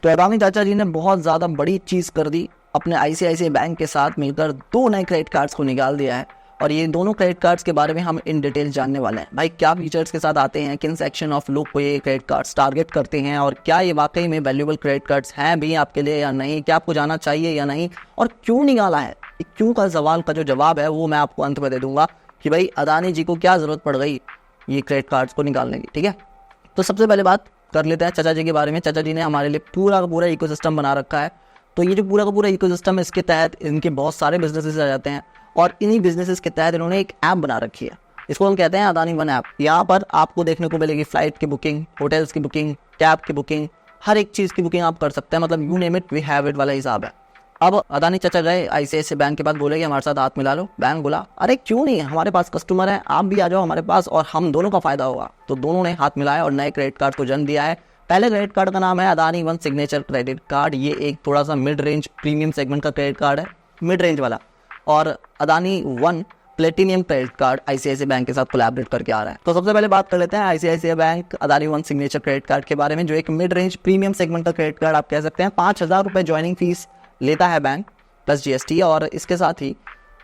तो अदानी चाचा जी ने बहुत ज़्यादा बड़ी चीज़ कर दी, अपने आईसीआईसीआई बैंक के साथ मिलकर 2 नए क्रेडिट कार्ड्स को निकाल दिया है। और ये दोनों क्रेडिट कार्ड्स के बारे में हम इन डिटेल जानने वाले हैं। भाई क्या फीचर्स के साथ आते हैं, किन सेक्शन ऑफ लोग को ये क्रेडिट कार्ड्स टारगेट करते हैं, और क्या ये वाकई में वैल्यूएबल क्रेडिट कार्ड्स हैं भी आपके लिए या नहीं, क्या आपको जाना चाहिए या नहीं, और क्यों निकाला है, क्यों का सवाल का जो जवाब है वो मैं आपको अंत में दे दूंगा कि भाई अदानी जी को क्या ज़रूरत पड़ गई ये क्रेडिट कार्ड्स को निकालने की। ठीक है, तो सबसे पहले बात कर लेते हैं चाचा जी के बारे में। चाचा जी ने हमारे लिए पूरा का पूरा इकोसिस्टम बना रखा है। तो ये जो पूरा का पूरा इकोसिस्टम है, इसके तहत इनके बहुत सारे बिजनेसेस आ जाते हैं, और इन्हीं बिजनेसेस के तहत इन्होंने एक ऐप बना रखी है। इसको हम कहते हैं अदानी वन ऐप। यहाँ पर आपको देखने को मिलेगी फ्लाइट की बुकिंग, होटल्स की बुकिंग, कैब की बुकिंग, हर एक चीज़ की बुकिंग आप कर सकते हैं। मतलब you name it we have it वाला हिसाब है। अब अदानी चाचा गए आईसीआईसीआई बैंक के पास, बोले कि हमारे साथ हाथ मिला लो। बैंक बोला अरे क्यों नहीं, हमारे पास कस्टमर है, आप भी आ जाओ हमारे पास और हम दोनों का फायदा होगा। तो दोनों ने हाथ मिलाया और नए क्रेडिट कार्ड को जन्म दिया है। पहले क्रेडिट कार्ड का नाम है Adani one signature credit card. ये एक थोड़ा सा मिड रेंज प्रीमियम सेगमेंट का क्रेडिट कार्ड है, मिड रेंज वाला। और Adani one platinum credit card ICICI bank के साथ कोलैबोरेट करके आ रहा है। तो सबसे पहले बात कर लेते हैं ICICI bank Adani one signature credit card के बारे में, जो एक मिड रेंज प्रीमियम सेगमेंट का क्रेडिट कार्ड आप कह सकते हैं। 5,000 रुपये ज्वाइनिंग फीस लेता है बैंक प्लस जीएसटी, और इसके साथ ही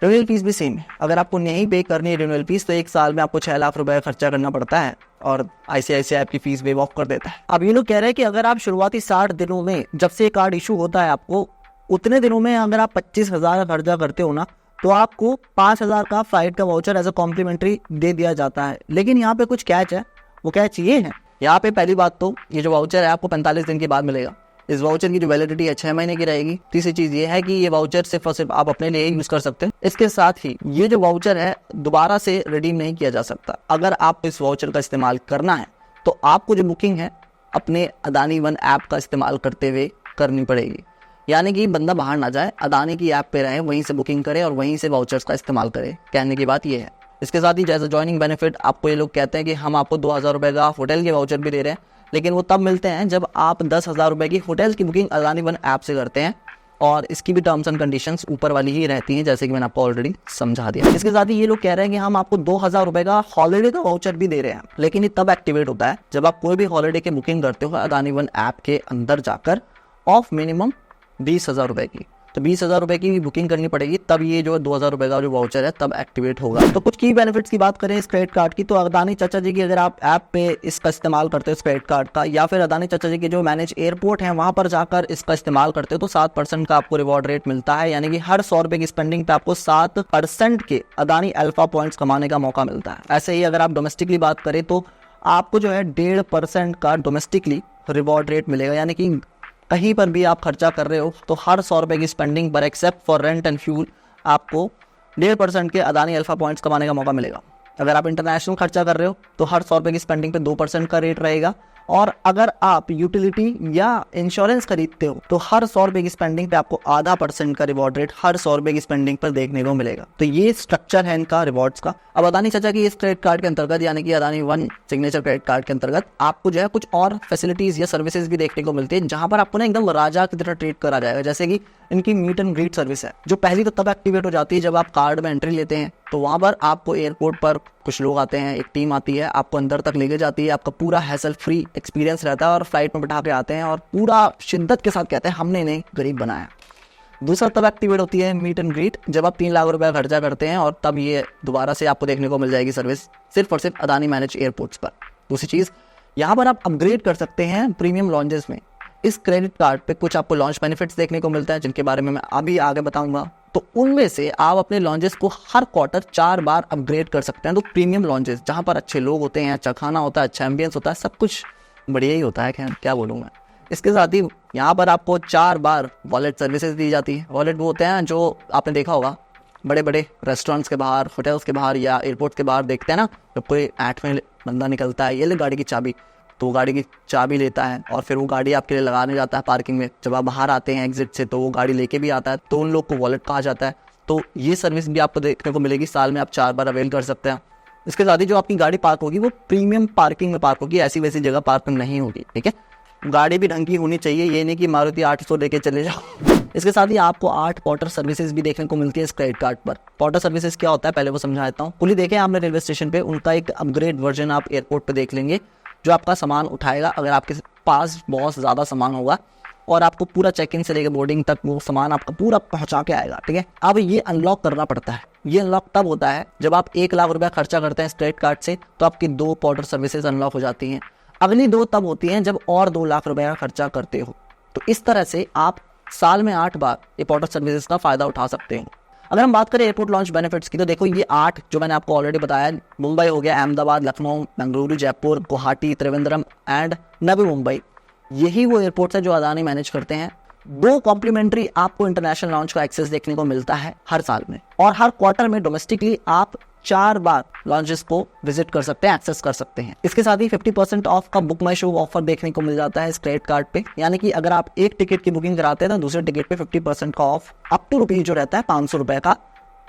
रिन्यूअल फीस भी सेम है। अगर आपको नहीं पे करनी है रिन्यूअल फीस तो 1 साल में आपको 6 लाख रुपए खर्चा करना पड़ता है, और आईसीआईसीआई आपकी फीस वेव ऑफ कर देता है। अब ये लोग कह रहे हैं कि अगर आप शुरुआती 60 दिनों में, जब से कार्ड इशू होता है आपको, उतने दिनों में अगर आप 25,000 का खर्चा करते हो ना, तो आपको 5,000 का फ्लाइट का वाउचर एज अ कॉम्प्लीमेंट्री दे दिया जाता है। लेकिन यहाँ पे कुछ कैच है। वो कैच ये है, यहाँ पे पहली बात तो ये जो वाउचर है आपको 45 दिन के बाद मिलेगा। इस वाउचर की जो वैलिडिटी है 6 महीने की रहेगी। तीसरी चीज़ ये है कि ये वाउचर सिर्फ और सिर्फ आप अपने लिए यूज़ कर सकते हैं। इसके साथ ही ये जो वाउचर है दोबारा से रिडीम नहीं किया जा सकता। अगर आप इस वाउचर का इस्तेमाल करना है तो आपको जो बुकिंग है अपने अदानी वन ऐप का इस्तेमाल करते हुए करनी पड़ेगी। यानी कि बंदा बाहर ना जाए, अदानी की ऐप पे रहे, वहीं से बुकिंग करे और वहीं से वाउचर्स का इस्तेमाल करे। कहने की बात ये है। इसके साथ ही जैसे ज्वाइनिंग बेनिफिट, आपको ये लोग कहते हैं कि हम आपको 2,000 रुपये का होटल के वाउचर भी दे रहे हैं, लेकिन वो तब मिलते हैं जब आप 10,000 रुपये की होटल की बुकिंग अदानी वन ऐप से करते हैं, और इसकी भी टर्म्स एंड कंडीशंस ऊपर वाली ही रहती हैं, जैसे कि मैंने आपको ऑलरेडी समझा दिया। इसके साथ ही ये लोग कह रहे हैं कि हम आपको 2,000 रुपये का हॉलीडे का वाउचर भी दे रहे हैं, लेकिन ये तब एक्टिवेट होता है जब आप कोई भी हॉलीडे की बुकिंग करते हो अदानी वन ऐप के अंदर जाकर, ऑफ मिनिमम 20,000 रुपये की। तो 20,000 रुपये की भी बुकिंग करनी पड़ेगी, तब ये जो 2,000 रुपये का जो वाउचर है तब एक्टिवेट होगा। तो कुछ की बेनिफिट्स की बात करें इस क्रेडिट कार्ड की, तो अदानी चाचा जी की अगर आप ऐप पे इसका इस्तेमाल करते हो इस क्रेडिट कार्ड का, या फिर अदानी चाचा जी के जो मैनेज एयरपोर्ट हैं वहाँ पर जाकर इसका इस्तेमाल करते हो, तो 7% का आपको रिवॉर्ड रेट मिलता है। यानी कि हर 100 रुपये की स्पेंडिंग पे आपको 7% के अदानी अल्फा पॉइंट्स कमाने का मौका मिलता है। ऐसे ही अगर आप डोमेस्टिकली बात करें तो आपको जो है 1.5% का डोमेस्टिकली रिवॉर्ड रेट मिलेगा। यानी कि कहीं पर भी आप खर्चा कर रहे हो तो हर 100 रुपये की स्पेंडिंग पर except for rent and fuel आपको 1.5% के अदानी अल्फा पॉइंट्स कमाने का मौका मिलेगा। अगर आप इंटरनेशनल खर्चा कर रहे हो तो हर 100 रुपये की स्पेंडिंग पे 2% का रेट रहेगा। और अगर आप यूटिलिटी या इंश्योरेंस खरीदते हो तो हर 100 रुपये की स्पेंडिंग पे आपको 0.5% का रिवॉर्ड रेट हर 100 रुपये की स्पेंडिंग पर देखने को मिलेगा। तो ये स्ट्रक्चर है इनका रिवॉर्ड्स का। अब अदानी चाचा की इस क्रेडिट कार्ड के अंतर्गत, यानी कि Adani one signature credit card के अंतर्गत, आपको जो है कुछ और फैसिलिटीज या सर्विसेज भी देखने को मिलती है, जहां पर आपको ना एकदम राजा की तरह ट्रीट करा जाएगा। जैसे कि इनकी मीट एंड ग्रीट सर्विस है, जो पहली तो तब एक्टिवेट हो जाती है जब आप कार्ड में एंट्री लेते हैं। तो वहाँ पर आपको एयरपोर्ट पर कुछ लोग आते हैं, एक टीम आती है, आपको अंदर तक लेके जाती है, आपका पूरा हैसल फ्री एक्सपीरियंस रहता है, और फ्लाइट में बैठा के आते हैं और पूरा शिद्दत के साथ कहते हैं हमने इन्हें गरीब बनाया। दूसरा तब एक्टिवेट होती है मीट एंड ग्रीट, जब आप 3 लाख रुपये खर्चा करते हैं, और तब ये दोबारा से आपको देखने को मिल जाएगी सर्विस सिर्फ और सिर्फ अदानी मैनेज एयरपोर्ट्स पर। दूसरी चीज़, यहाँ पर आप अपग्रेड कर सकते हैं प्रीमियम लॉन्जेस में। इस क्रेडिट कार्ड पे कुछ आपको लॉन्च बेनिफिट्स देखने को मिलता है, जिनके बारे में मैं अभी आगे बताऊंगा। तो उनमें से आप अपने लॉन्जेस को हर क्वार्टर 4 बार अपग्रेड कर सकते हैं। तो प्रीमियम लॉन्जेस जहाँ पर अच्छे लोग होते हैं, अच्छा खाना होता है, अच्छा एम्बियंस होता है, सब कुछ बढ़िया ही होता है, क्या बोलूँ मैं। इसके साथ ही यहाँ पर आपको 4 बार वॉलेट सर्विसेज दी जाती है। वॉलेट वो होते हैं जो आपने देखा होगा बड़े बड़े रेस्टोरेंट्स के बाहर, होटल्स के बाहर या एयरपोर्ट के बाहर देखते हैं ना, जब कोई ऐट में बंदा निकलता है, ये ले गाड़ी की चाबी, तो वो गाड़ी की चाबी लेता है और फिर वो गाड़ी आपके लिए लगाने जाता है पार्किंग में। जब आप बाहर आते हैं एग्जिट से तो वो गाड़ी लेके भी आता है, तो उन लोग को वॉलेट कहा जाता है। तो ये सर्विस भी आपको देखने को मिलेगी, साल में आप 4 बार अवेल कर सकते हैं। इसके साथ ही जो आपकी गाड़ी पार्क होगी वो प्रीमियम पार्किंग में पार्क होगी, ऐसी वैसी जगह पार्किंग नहीं होगी। ठीक है, गाड़ी भी ढंग की होनी चाहिए, ये नहीं कि मारुति 800 लेके चले जाओ। इसके साथ ही आपको 8 पॉटर सर्विसेज भी देखने को मिलती है इस क्रेडिट कार्ड पर। पॉटर सर्विसेज क्या होता है पहले वो समझा देता हूँ। पुली देखें आपने रेलवे स्टेशन पे, उनका एक अपग्रेड वर्जन आप एयरपोर्ट पे देख लेंगे, जो आपका सामान उठाएगा अगर आपके पास बहुत ज़्यादा सामान होगा, और आपको पूरा चेक इन से लेकर बोर्डिंग तक वो सामान आपका पूरा पहुंचा के आएगा। ठीक है, अब ये अनलॉक करना पड़ता है। ये अनलॉक तब होता है जब आप 1 लाख रुपया खर्चा करते हैं इस क्रेडिट कार्ड से, तो आपकी 2 पोर्टर सर्विसेज अनलॉक हो जाती हैं। अगली 2 तब होती हैं जब और 2 लाख रुपया खर्चा करते हो। तो इस तरह से आप साल में 8 बार ये पोर्टर सर्विसेज का फायदा उठा सकते हो। अगर हम बात करें एयरपोर्ट लॉन्च बेनिफिट्स की, तो देखो ये 8 जो मैंने आपको ऑलरेडी बताया, मुंबई हो गया, अहमदाबाद, लखनऊ, बेंगलुरु, जयपुर, गुवाहाटी, त्रिवेंद्रम एंड नवी मुंबई, यही वो एयरपोर्ट्स है जो अदानी मैनेज करते हैं। 2 कॉम्प्लीमेंट्री आपको इंटरनेशनल लॉन्च का एक्सेस देखने को मिलता है हर साल में, और हर क्वार्टर में डोमेस्टिकली आप 4 बार लॉन्चेस को विजिट कर सकते हैं, एक्सेस कर सकते हैं। इसके साथ ही 50% ऑफ का बुक माई शो ऑफर देखने को मिल जाता है इस क्रेडिट कार्ड पे, यानी कि अगर आप एक टिकट की बुकिंग कराते हैं तो दूसरे टिकट पे 50% का ऑफ अप टू रुपीज जो रहता है 500 रुपए का,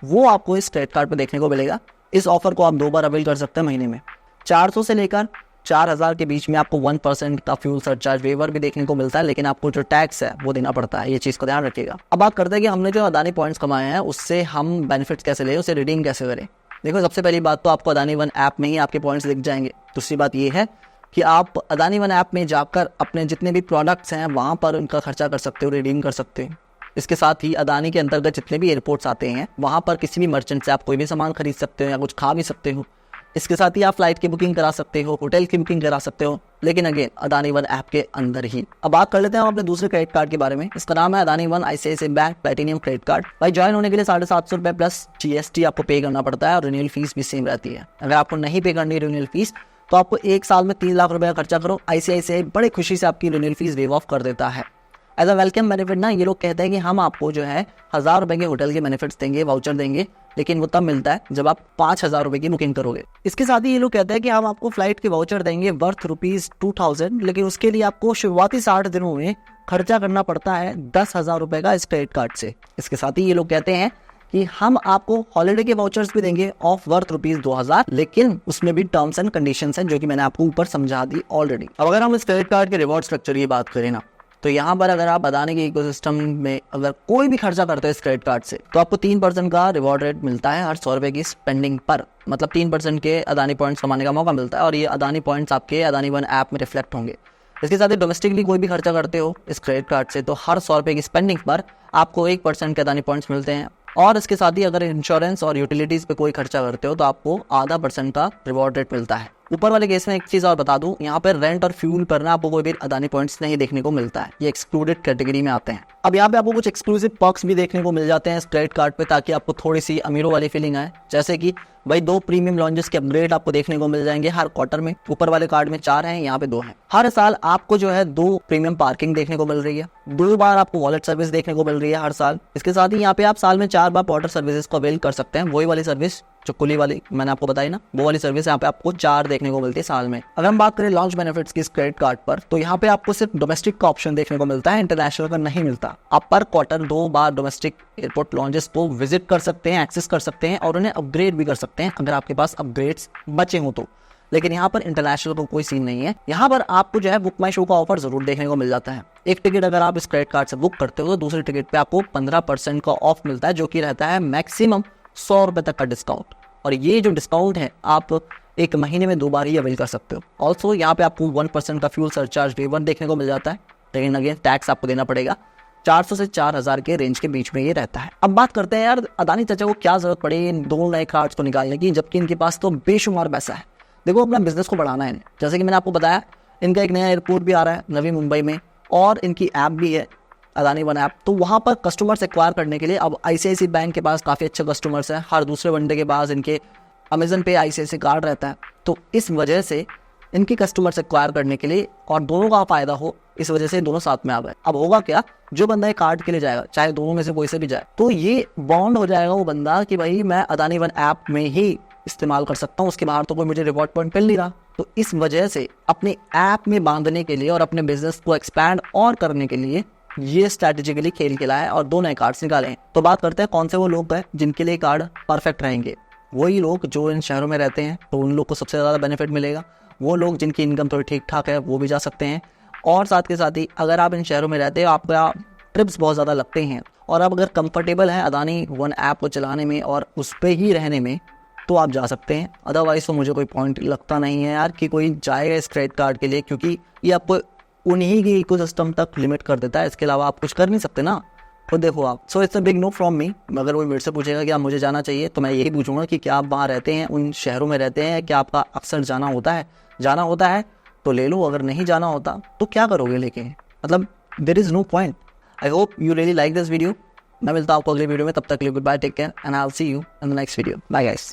वो आपको इस क्रेडिट कार्ड पे देखने को मिलेगा। इस ऑफर को आप 2 बार अवेल कर सकते हैं महीने में। 400 से लेकर 4000 के बीच में आपको 1% का फ्यूल सरचार्ज वेवर भी देखने को मिलता है, लेकिन आपको जो टैक्स है वो देना पड़ता है, ये चीज़ को ध्यान रखिएगा। अब बात करते हैं कि हमने जो अदानी पॉइंट्स कमाए हैं उससे हम बेनिफिट्स कैसे लें, उसे रिडीम कैसे करें। देखो, सबसे पहली बात तो आपको अदानी वन ऐप में ही आपके पॉइंट्स दिख जाएंगे। दूसरी बात ये है कि आप अदानी वन ऐप में जाकर अपने जितने भी प्रोडक्ट्स हैं वहाँ पर उनका खर्चा कर सकते हो, रिडीम कर सकते हो। इसके साथ ही अदानी के अंतर्गत जितने भी एयरपोर्ट्स आते हैं वहाँ पर किसी भी मर्चेंट से आप कोई भी सामान खरीद सकते हो या कुछ खा भी सकते हो। इसके साथ ही आप फ्लाइट की बुकिंग करा सकते हो, होटल की बुकिंग करा सकते हो, लेकिन अगेन अदानी वन ऐप के अंदर ही। अब बात कर लेते हैं हम अपने दूसरे क्रेडिट कार्ड के बारे में। इसका नाम है Adani one ICICI bank platinum credit card. भाई ज्वाइन होने के लिए 750 रुपये प्लस GST आपको पे करना पड़ता है और रिन्यूअल फीस भी सेम रहती है। अगर आपको नहीं पे करनी रिन्यूअल फीस तो आपको 1 साल में 3 लाख रुपये खर्चा करो, ICICI बड़े खुशी से आपकी रिन्यूअल फीस वेव ऑफ कर देता है। एज अ वेलकम बेनिफिट ना, ये लोग कहते हैं कि हम आपको जो है 1000 रुपए के होटल के बेनिफिट्स देंगे, वाउचर देंगे, लेकिन वो तब मिलता है जब आप 5000 रुपए की बुकिंग करोगे। इसके साथ ही ये लोग कहते हैं कि हम आपको फ्लाइट के वाउचर देंगे वर्थ ₹2000, लेकिन उसके लिए आपको शुरुआती 60 दिनों में खर्चा करना पड़ता है 10,000 रुपए का इस क्रेडिट कार्ड से। इसके साथ ही ये लोग कहते हैं कि हम आपको हॉलिडे के वाउचर्स भी देंगे ऑफ वर्थ ₹2000, लेकिन उसमें भी टर्म्स एंड कंडीशंस हैं जो कि मैंने आपको ऊपर समझा दी ऑलरेडी। अब अगर हम इस क्रेडिट कार्ड के रिवॉर्ड स्ट्रक्चर की बात करें ना, तो यहाँ पर अगर आप अदानी के इकोसिस्टम में अगर कोई भी खर्चा करते हो इस क्रेडिट कार्ड से, तो आपको 3% का रिवॉर्ड रेट मिलता है हर 100 रुपए की स्पेंडिंग पर। मतलब 3% के अदानी पॉइंट्स कमाने का मौका मिलता है, और ये अदानी पॉइंट्स आपके अदानी वन ऐप में रिफ्लेक्ट होंगे। इसके साथ ही डोमेस्टिकली कोई भी खर्चा करते हो इस क्रेडिट कार्ड से, तो हर 100 रुपए की स्पेंडिंग पर आपको 1% के अदानी पॉइंट्स मिलते हैं। और इसके साथ ही अगर इंश्योरेंस और यूटिलिटीज पे कोई खर्चा करते हो तो आपको 0.5% का रिवॉर्ड रेट मिलता है। ऊपर वाले केस में एक चीज और बता दूं, यहाँ पे रेंट और फ्यूल पर ना आपको कोई भी अदानी पॉइंट्स नहीं देखने को मिलता है, ये एक्सक्लूडेड कैटेगरी में आते हैं। अब यहाँ पे आपको कुछ एक्सक्लूसिव पर्क्स भी देखने को मिल जाते हैं इस क्रेडिट कार्ड पे, ताकि आपको थोड़ी सी अमीरों वाली फीलिंग आए। जैसे कि भाई 2 प्रीमियम लॉन्जेस के अपग्रेड आपको देखने को मिल जाएंगे हर क्वार्टर में। ऊपर वाले कार्ड में 4 हैं, यहाँ पे 2 हैं। हर साल आपको जो है 2 प्रीमियम पार्किंग देखने को मिल रही है, 2 बार आपको वॉलेट सर्विस देखने को मिल रही है हर साल। इसके साथ ही यहाँ पे आप साल में 4 बार पोर्टर सर्विसेज को अवेल कर सकते हैं। वही वाली सर्विस जो कुली वाली मैंने आपको बताई ना, वो वाली सर्विस यहाँ पे आपको 4 देखने को मिलती है साल में। अगर हम बात करें लॉन्च बेनिफिट्स की इस क्रेडिट कार्ड पर, तो यहाँ पे आपको सिर्फ डोमेस्टिक का ऑप्शन देखने को मिलता है, इंटरनेशनल का नहीं मिलता। आप पर क्वार्टर 2 बार डोमेस्टिक एयरपोर्ट लॉन्चेस को विजिट कर सकते हैं, एक्सेस कर सकते हैं और उन्हें अपग्रेड भी कर सकते हैं अगर आपके पास अपग्रेड्स बचे हो तो। लेकिन यहाँ पर इंटरनेशनल को कोई सीन नहीं है। यहाँ पर आपको जो है बुक माई शो का ऑफर जरूर देखने को मिल जाता है। एक टिकट अगर आप इस क्रेडिट कार्ड से बुक करते हो तो दूसरे टिकट पे आपको 15% का ऑफ मिलता है, जो कि रहता है मैक्सिमम 100 रुपए तक का डिस्काउंट। और ये जो डिस्काउंट है आप 1 महीने में 2 बार ही अवेल कर सकते हो। ऑल्सो यहाँ पे आपको 1% का फ्यूल सरचार्ज वेवर देखने को मिल जाता है, लेकिन अगेन टैक्स आपको देना पड़ेगा। 400 से 4000 के रेंज के बीच में ये रहता है। अब बात करते हैं यार अदानी चाचा को क्या जरूरत पड़ी इन 2 नए कार्ड्स को निकालने की, जबकि इनके पास तो बेशुमार पैसा है। देखो, अपना बिजनेस को बढ़ाना है। जैसे कि मैंने आपको बताया, इनका एक नया एयरपोर्ट भी आ रहा है नवी मुंबई में, और इनकी ऐप भी है अदानी वन ऐप। तो वहाँ पर कस्टमर्स एक्वायर करने के लिए अब ICICI बैंक के पास काफ़ी अच्छे कस्टमर्स हैं। हर दूसरे वनडे के पास इनके अमेजन पे ICICI कार्ड रहता है। तो इस वजह से इनकी कस्टमर्स एक्वायर करने के लिए और दोनों का फायदा हो, इस वजह से दोनों साथ में आ गए। अब होगा क्या, जो बंदा एक कार्ड के लिए जाएगा, चाहे दोनों में से कोई से भी जाए, तो ये बॉन्ड हो जाएगा वो बंदा कि भाई मैं अदानी वन ऐप में ही इस्तेमाल कर सकता हूँ, उसके बाहर तो कोई मुझे रिवॉर्ड पॉइंट मिल नहीं रहा। तो इस वजह से अपने ऐप में बांधने के लिए और अपने बिजनेस को एक्सपैंड और करने के लिए ये स्ट्रैटेजिकली खेल खेला है और 2 नए कार्ड्स निकाले हैं। तो बात करते हैं कौन से वो लोग हैं जिनके लिए कार्ड परफेक्ट रहेंगे। वही लोग जो इन शहरों में रहते हैं, तो उन लोग को सबसे ज़्यादा बेनिफिट मिलेगा। वो लोग जिनकी इनकम थोड़ी ठीक ठाक है वो भी जा सकते हैं। और साथ के साथ ही अगर आप इन शहरों में रहते हो, आपका ट्रिप्स बहुत ज़्यादा लगते हैं और आप अगर कंफर्टेबल हैं अदानी वन ऐप को चलाने में और उस पर ही रहने में, तो आप जा सकते हैं। अदरवाइज तो मुझे कोई पॉइंट लगता नहीं है यार कि कोई जाएगा इस क्रेडिट कार्ड के लिए, क्योंकि ये आपको उन्हीं के इकोसिस्टम तक लिमिट कर देता है, इसके अलावा आप कुछ कर नहीं सकते ना, खुद देखो आप। So it's a big know from me. अगर वो मेरे से पूछेगा कि आप मुझे जाना चाहिए, तो मैं यही पूछूंगा कि क्या आप वहाँ रहते हैं, उन शहरों में रहते हैं, क्या आपका अक्सर जाना होता है? जाना होता है तो ले लो, अगर नहीं जाना होता तो क्या करोगे लेके, मतलब there is no point. I hope you really like this video. मैं मिलता हूँ आपको अगले वीडियो में, तब तक के लिए good bye, take care and I will see you in the next video. Bye guys.